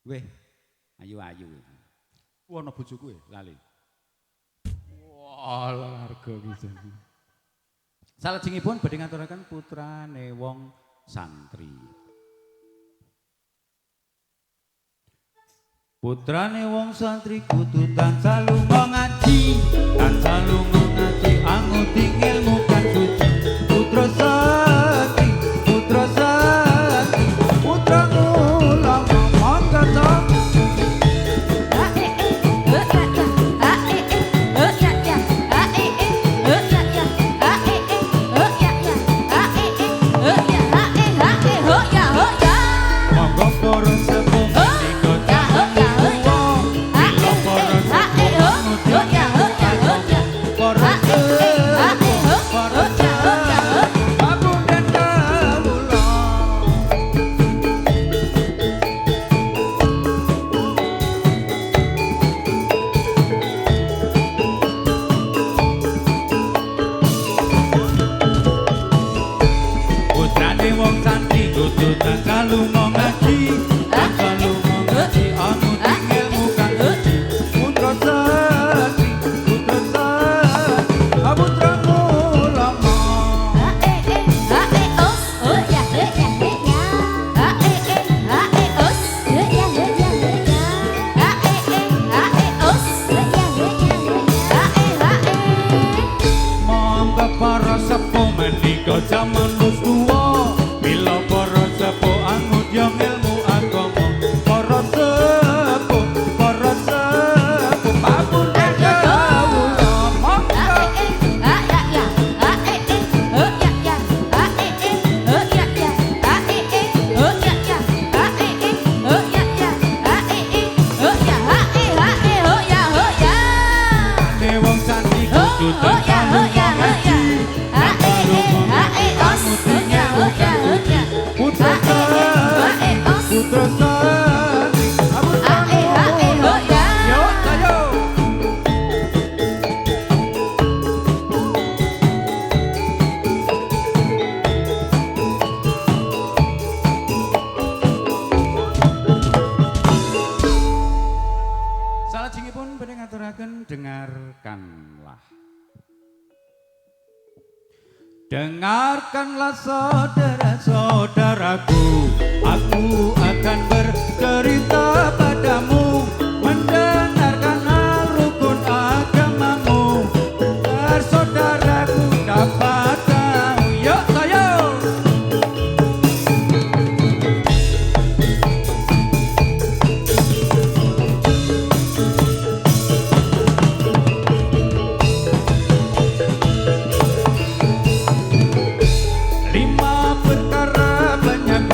Weh, ayu-ayu. Wono bojoku lali. Wah, larga bisa. Salajengipun badhe ngaturaken putrane wong santri. Putrane wong santri kudu tansah lunga ngaji, tansah lunga ngaji anguti ilmu kan suci. Putra sakti, putra sakti, putra ulama mangga zaman wis tuwa bila para sepuh angut yang ilmu agama para sepuh pabun kawula monggo wong santri kudu salajengipun badhe ngaturaken dengarkanlah. Dengarkanlah saudara-saudaraku, aku akan bercerita padamu, mendengarkanlah rukun agamamu, agar saudaraku dapat tahu. Yuk saya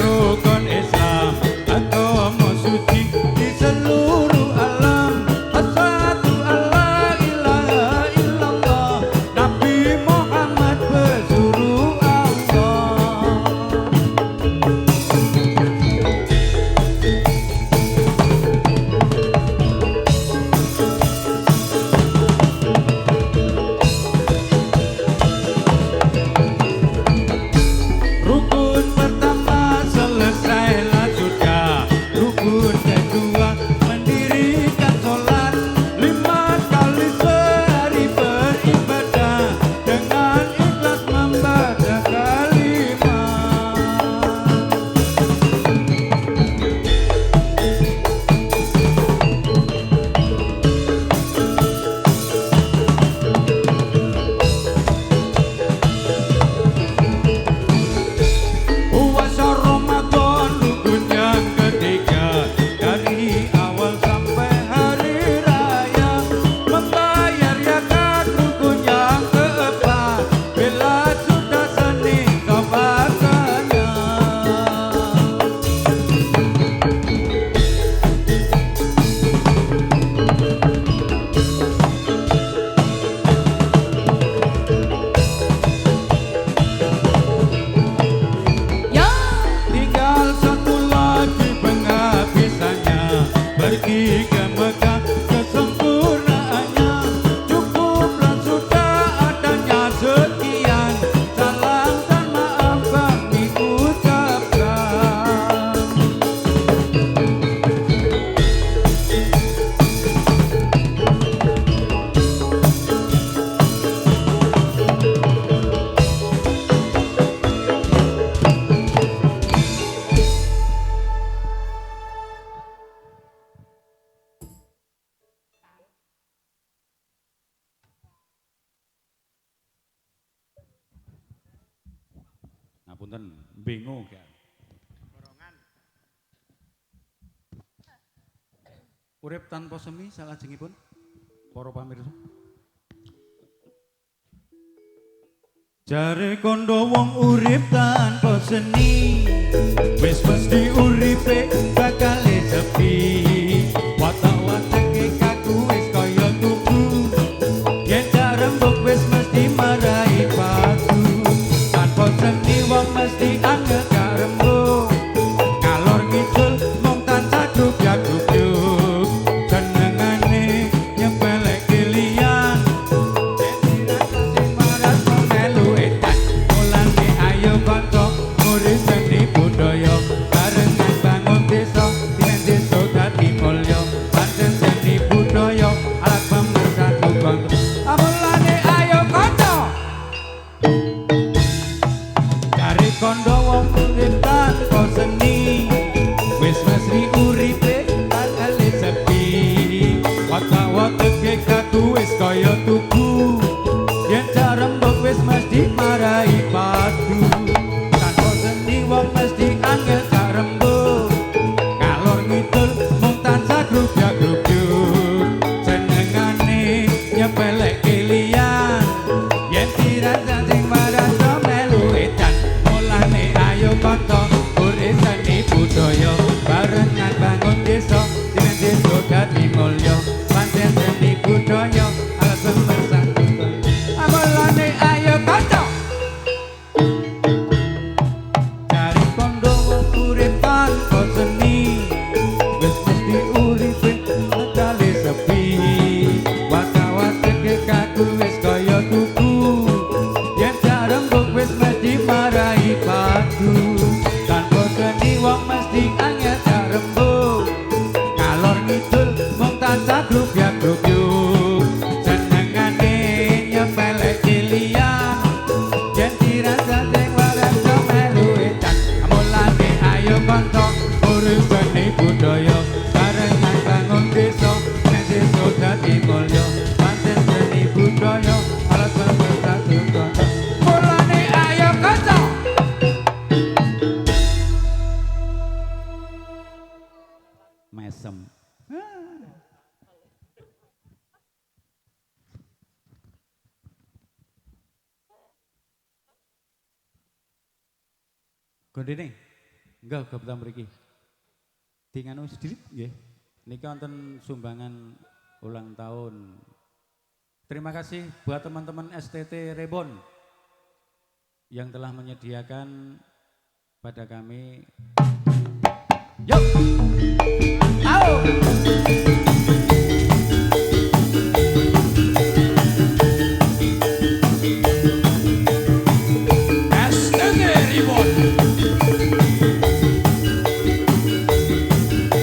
rukun Islam, agama suci Wonten bingung ya. Urip tanpa semi salajengipun para pamirsa. Jare kondo wong urip tanpa seni wis mesti uripe bakal sepi. Watak-watake kaku wis kaya tuku yen jarembuk wis mesti marai padu. Tanpa seni wong mesti angel jarembuk kalor ngidul mung tansah grup-grup senengane nyepelek kelian yen dirasa maras melu edan mulane ayo kanca murid seni budaya barengan bangun desa dinen desa dadi mulya pancen seni budaya alat pemersatu bangsa mulane ayo kanca cari kondo wong urip tanpa seni wis mesti uripe bakal sepi. Watak-watake kaku wis kaya tuku yen jarembuk wis mesti marai padu. Tanpa seni wong mesti angel jarembuk kalor ngidul mung tansah grup-grup senengane nyepelek kelian yen dirasa sing marasa melu edan mulane ayo kanca urip seni budaya barengan bangun desa dinen desa dadi mulya pancen seni budaya alat pemersatu mulane ayo kanca cari kondo wong urip tanpa seni wis mesti uripe bakal sepi. Watak-watake kaku wis kaya tuku yen jarembuk wis mesti marai padu. Tanpa seni wong mesti angel jarembuk kalor ngidul mung tansah grup-grup senengane nyepelek kelian yen dirasa sing waras melu edan mulane ayo kanca urip seni budaya barengan bangun desa nek desa dadi mulya pancen seni budaya alat pemersatu bangsa mulane ayo kanca mesem. Gondene enggak kebetulan mriki. Tinganu sedikit nggih. Niki wonten sumbangan ulang tahun. Terima kasih buat teman-teman STT Rebon yang telah menyediakan pada kami. Yuk. Ayo. STT Rebon.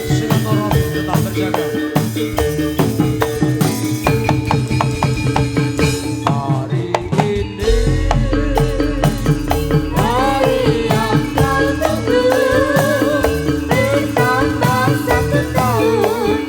Silaturahmi tetap terjaga. Hari ini hari yang kau tunggu bersama satu tahun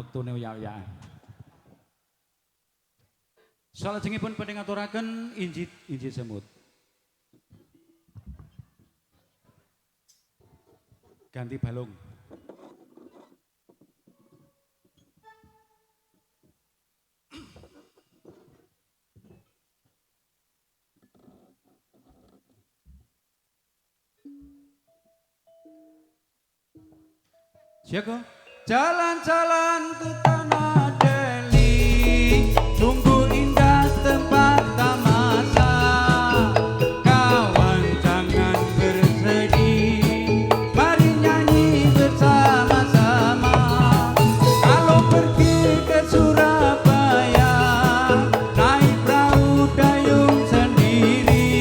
mutune uyah-uyahan. Salajengipun badhe ngaturaken injit semut. Ganti balung. Siapa? Jalan-jalan ke tanah Delhi, sungguh indah tempat tamasa. Kawan jangan bersedih, mari nyanyi bersama-sama. Kalau pergi ke Surabaya, naik perahu dayung sendiri.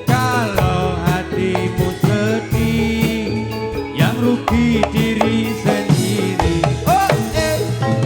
Kalau hatimu sedih, yang rugi diri sendiri. Oh,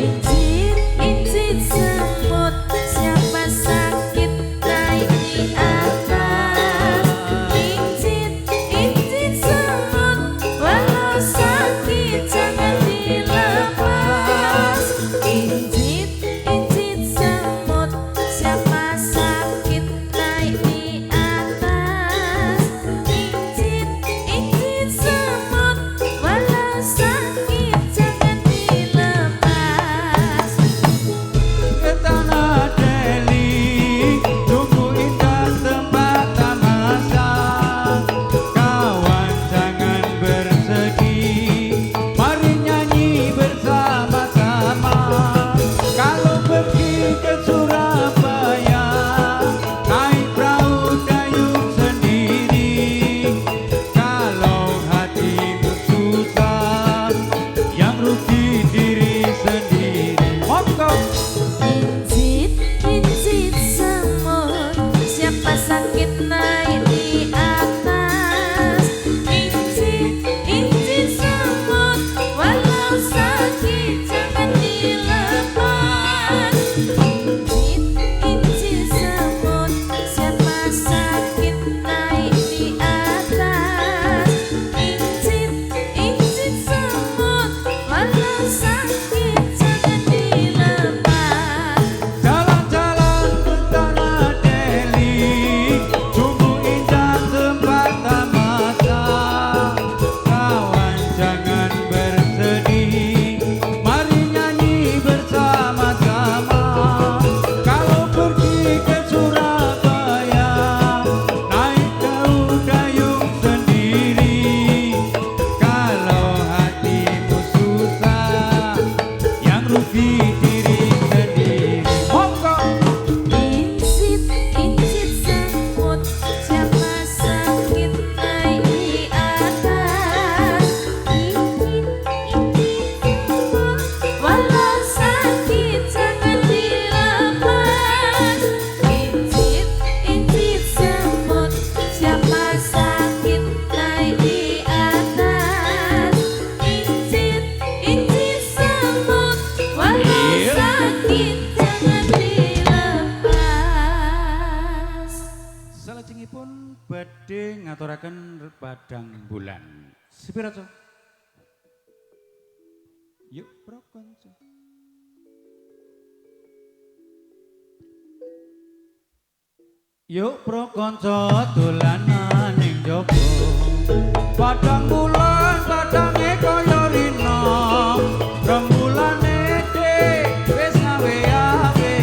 Injit, injit semut, siapa sakit naik di atas. Injit, injit semut, walau sakit jangan dilepas. Injit, injit semut, siapa sakit naik di atas. Injit, injit semut, walau sakit jangan dilepas. ke tanah Delhi, sungguh indah tempat tamasa. Kawan jangan bersedih, mari nyanyi bersama-sama. Kalau pergi ke Surabaya, naik perahu dayung sendiri. Kalau hatimu susah, yang rugi diri sendiri. Monggo. Injit, injit semut, siapa sakit naik di atas. Injit, injit semut, walau sakit jangan dilepas. Injit, injit semut, siapa sakit naik di atas. Injit, injit semut, walau sakit jangan dilepas. Jalan-jalan ke tanah Delhi, sungguh indah tempat tamasa. Kawan jangan bersedih, mari nyanyi bersama-sama. Kalau pergi ke Surabaya, naik perahu dayung sendiri. Kalau hatimu susah, yang rugi diri sendiri. Monggo. Injit, injit semut, siapa sakit naik di atas. Injit, injit semut, walau sakit jangan dilepas. Injit, injit semut, siapa sakit naik di atas. Injit, injit semut, walau sakit jangan dilepas. Salajengipun badhe ngaturaken padang bulan. Sepira, Cok? Yuk, Bro Konco. Yuk, Bro Konco dolanan ning jaba. Padang bulan, padange kaya rina. Rembulane dhek wis ngawe-awe.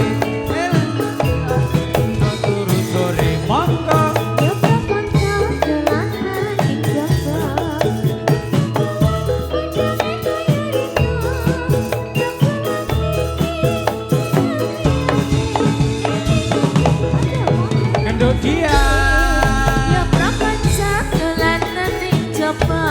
Turu sore monggo. Yoga konco dolanan ing jaba. Padange kaya rina, Kendut dia. yo pro konco dolanan ing jaba.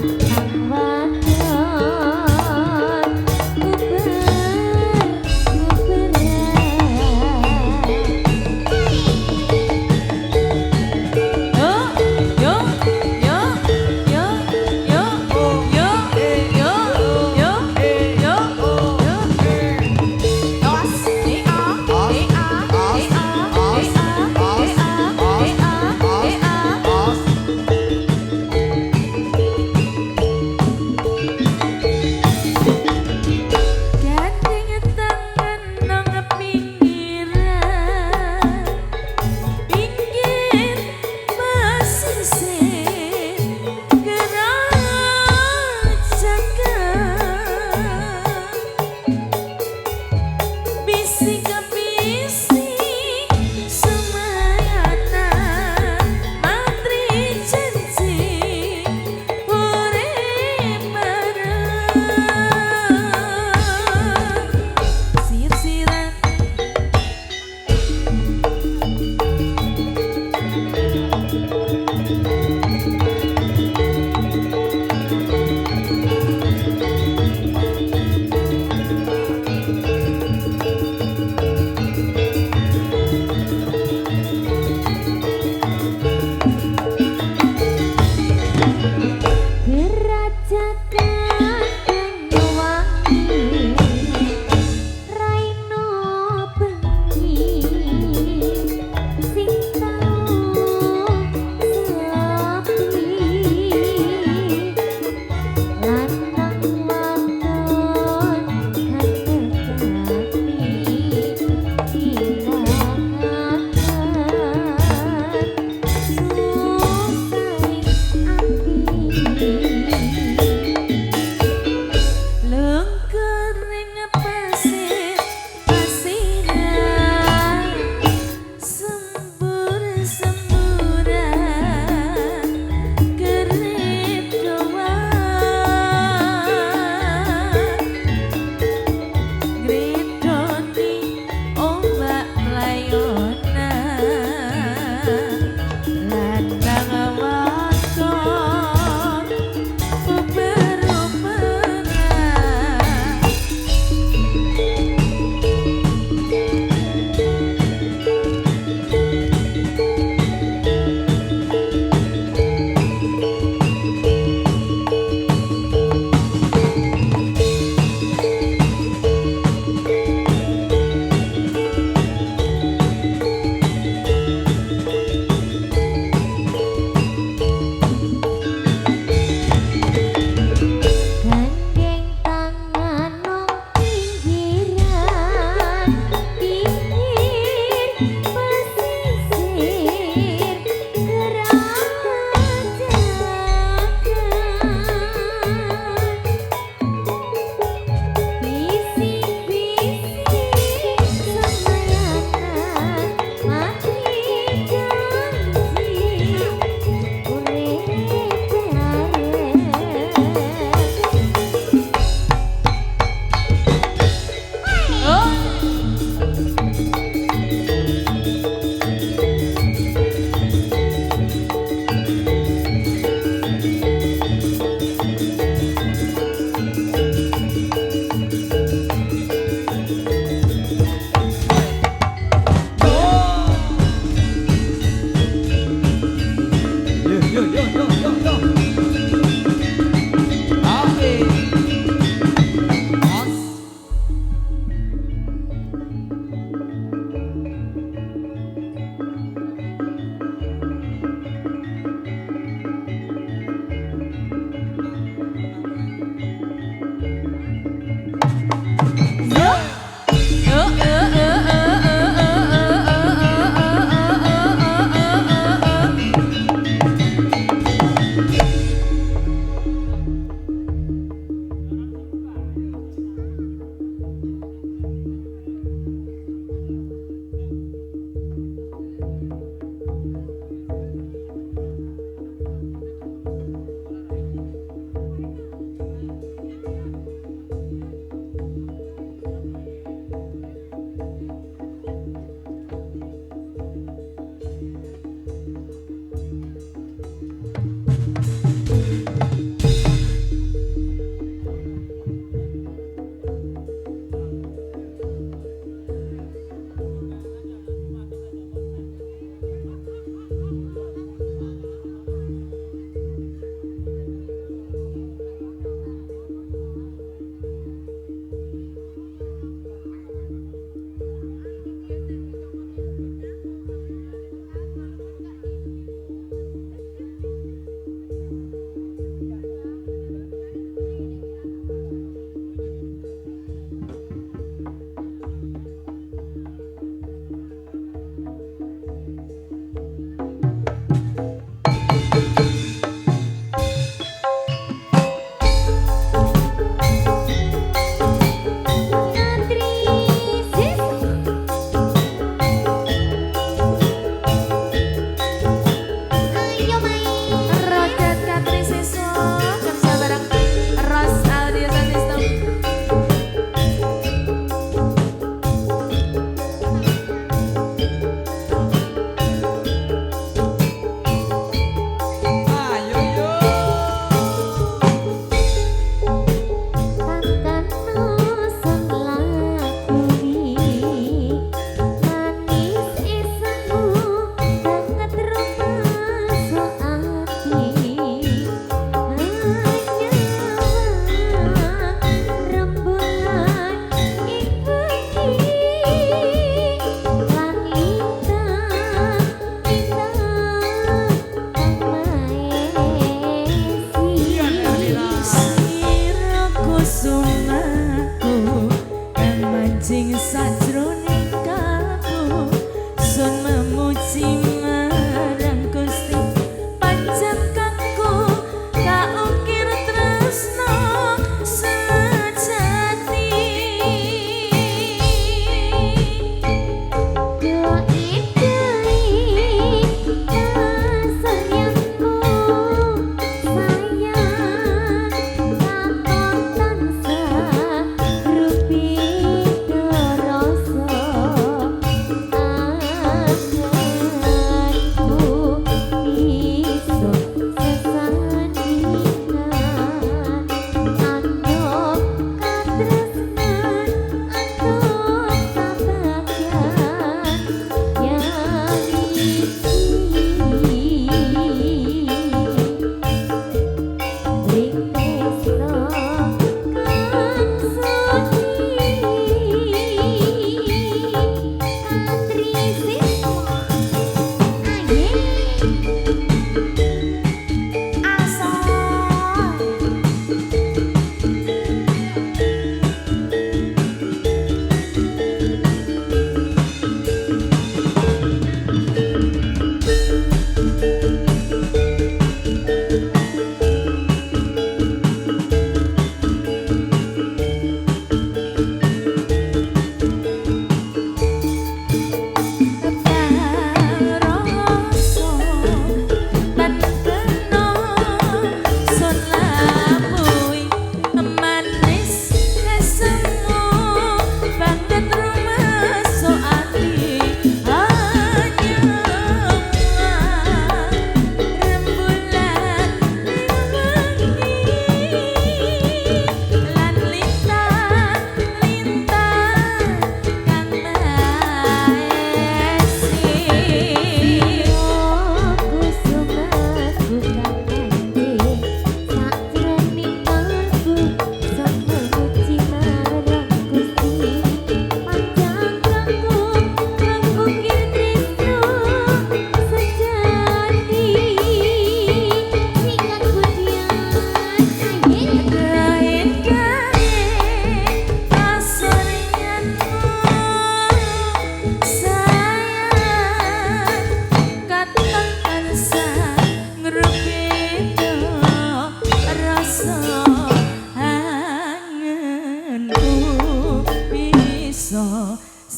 Susah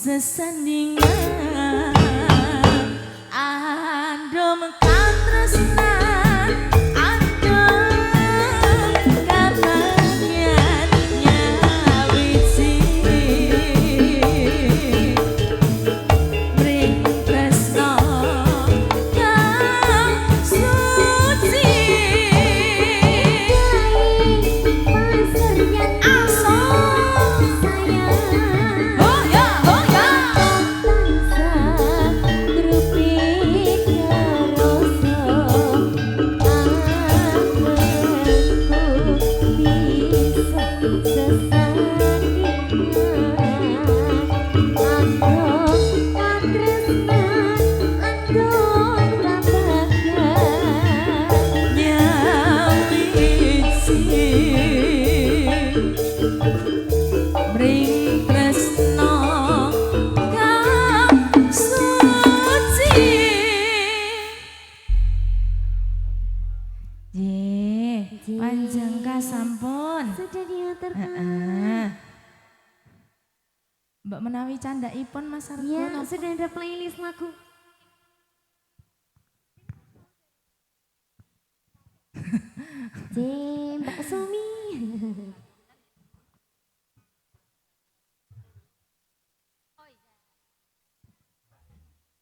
sesandingan adom katresnan adom kabayan nyawiji bring tresno kang suci pasaryan aso sayang oh ya Bring tresno kang suci. Panjang sampun. Sudah diatur Mbak menawi candhaipun Mas Argo ya, napa? sudah ada playlist lagu. Mbak Sumi.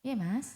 Iya Mas.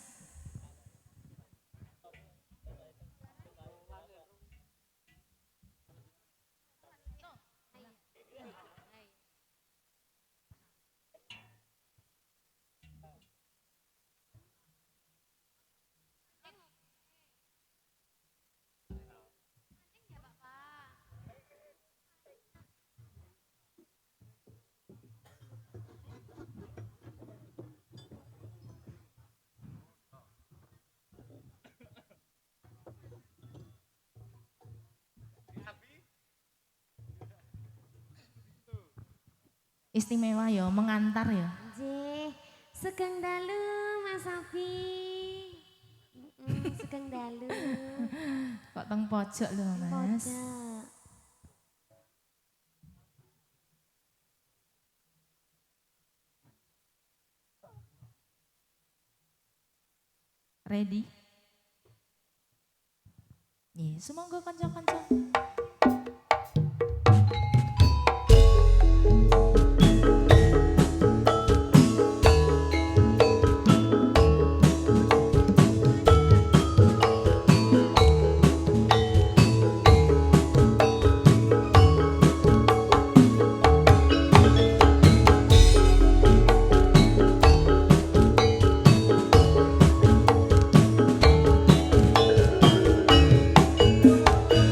Istimewa ya, mengantar ya. Sugeng dalu Mas Safi. Sugeng dalu. Kok teng pojok lho Mas. Pojok. Ready? Nih, semoga kanca-kanca.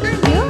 Ayo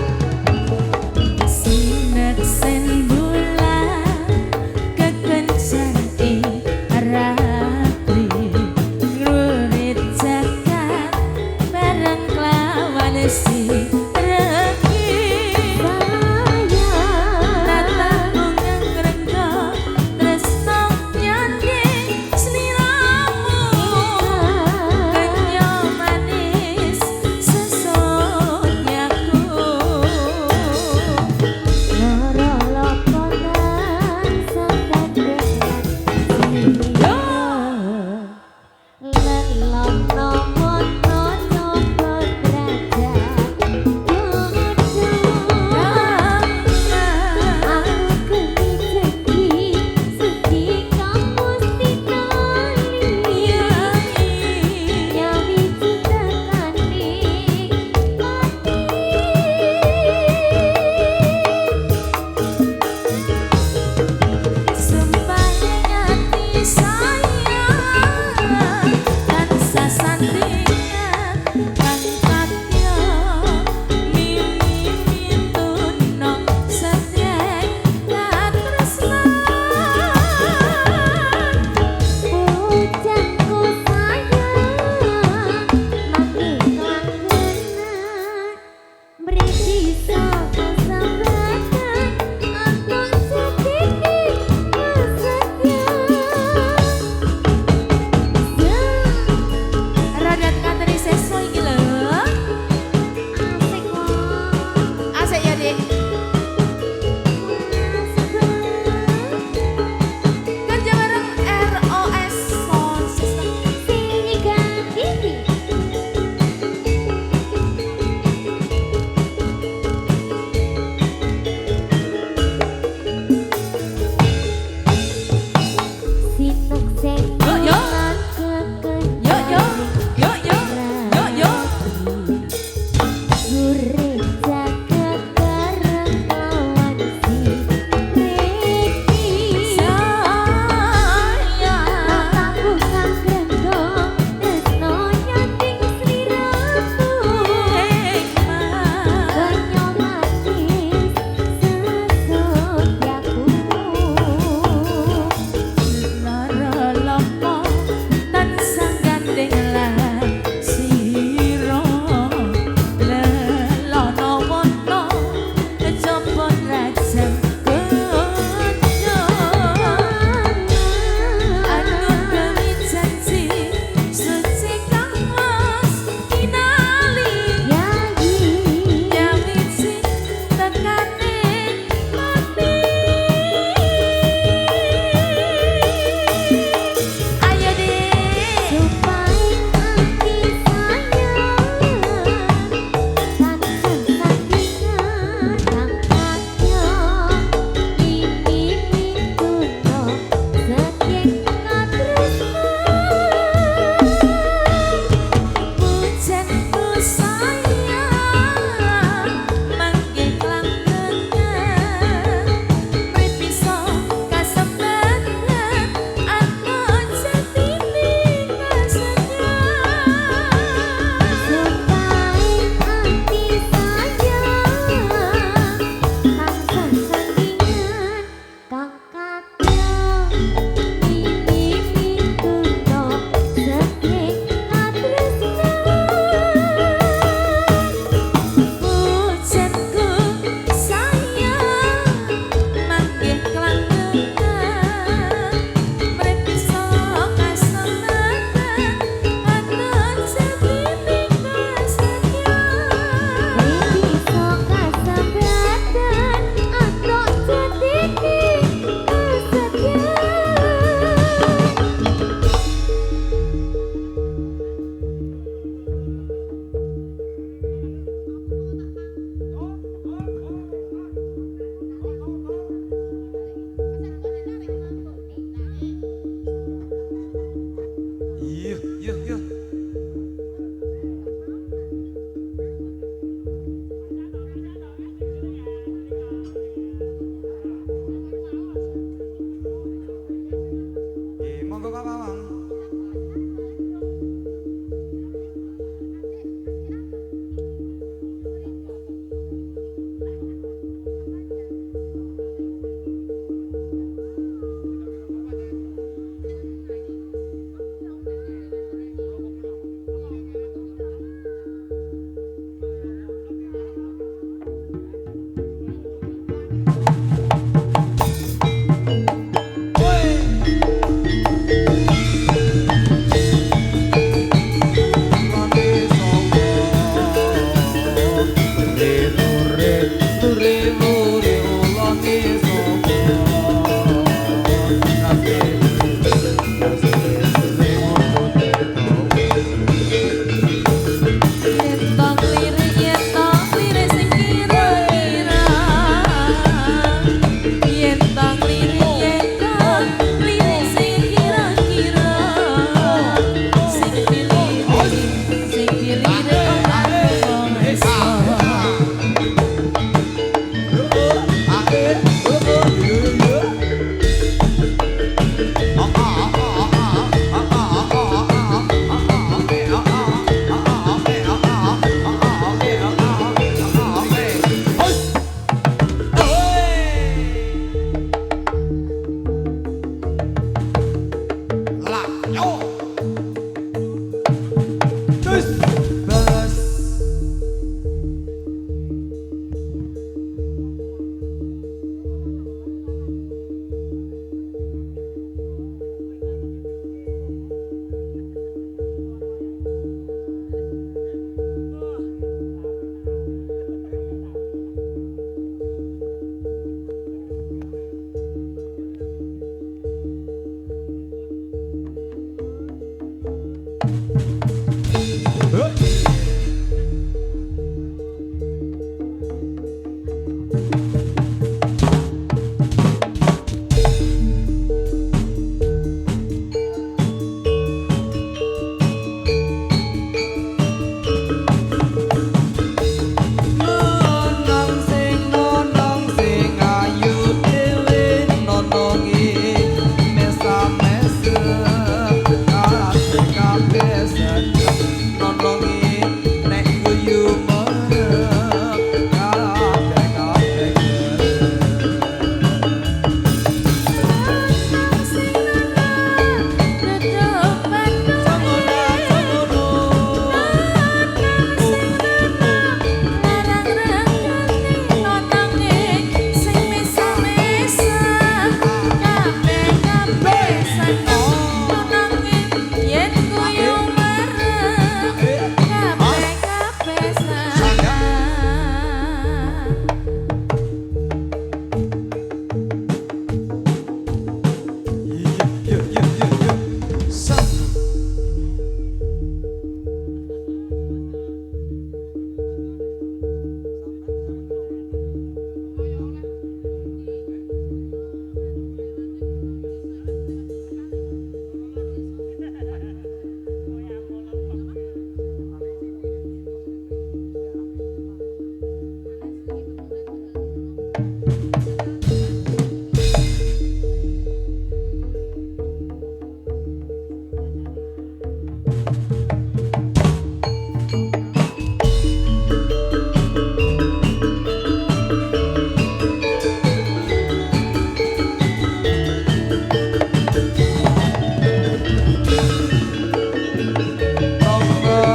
Takkan sandingan yang hanya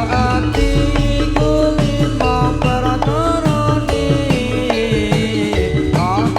Atiku limo perturune kok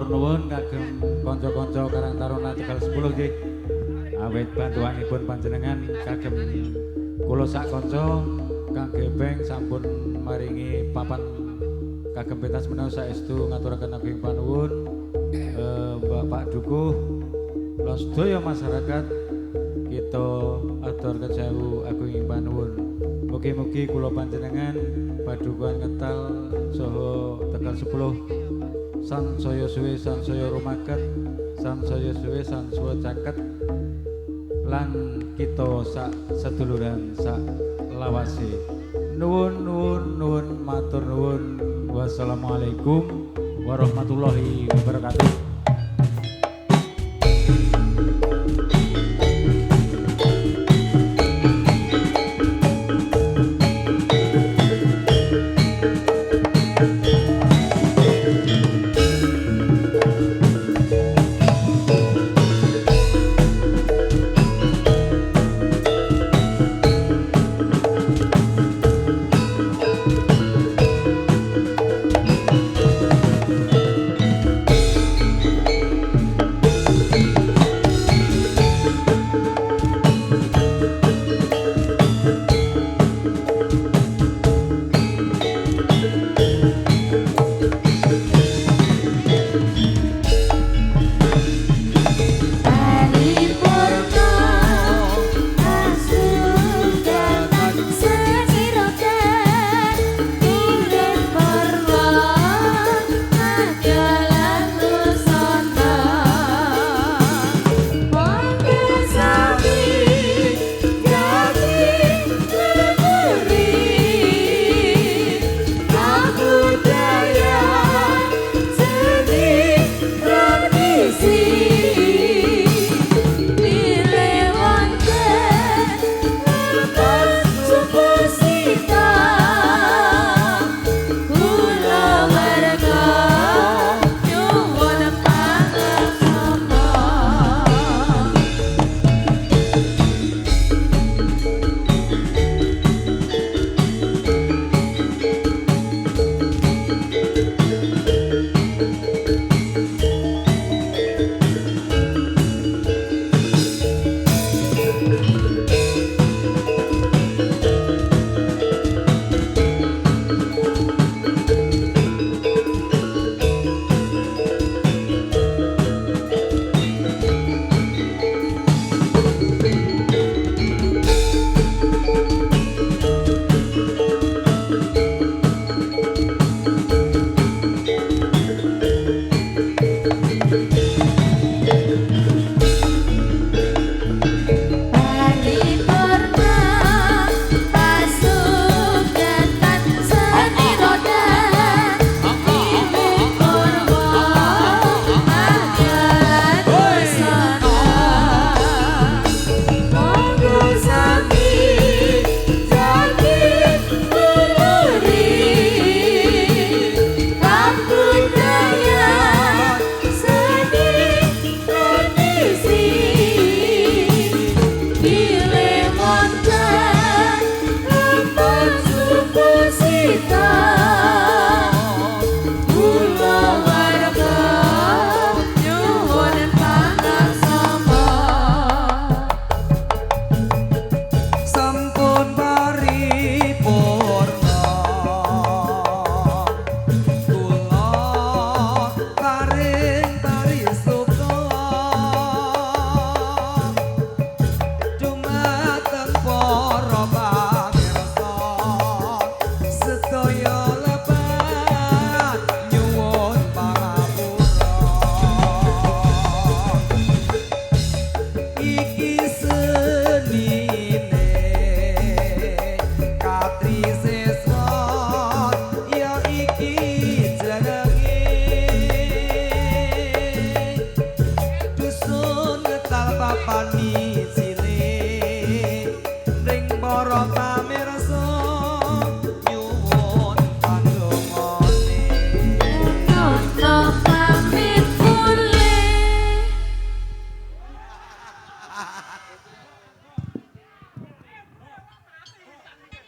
matur nuwun kagem kanca-kanca Karang Taruna Tegal 10 nggih. Awit bantuanipun panjenengan kagem kula sak kanca Kang Gepeng sampun maringi papan kagem pentas menawi saestu ngaturaken ageng panuwun Bapak Dukuh lan sedaya masyarakat kita aturken sewu ageng panuwun. Mugi-mugi kula panjenengan padukuhan ngetal saha Tegal 10 sansaya suwe sansaya rumaket sansaya suwe sansaya caket lan kita sak seduluran sak lawase. Nuwun matur nuwun. Wassalamualaikum warahmatullahi wabarakatuh.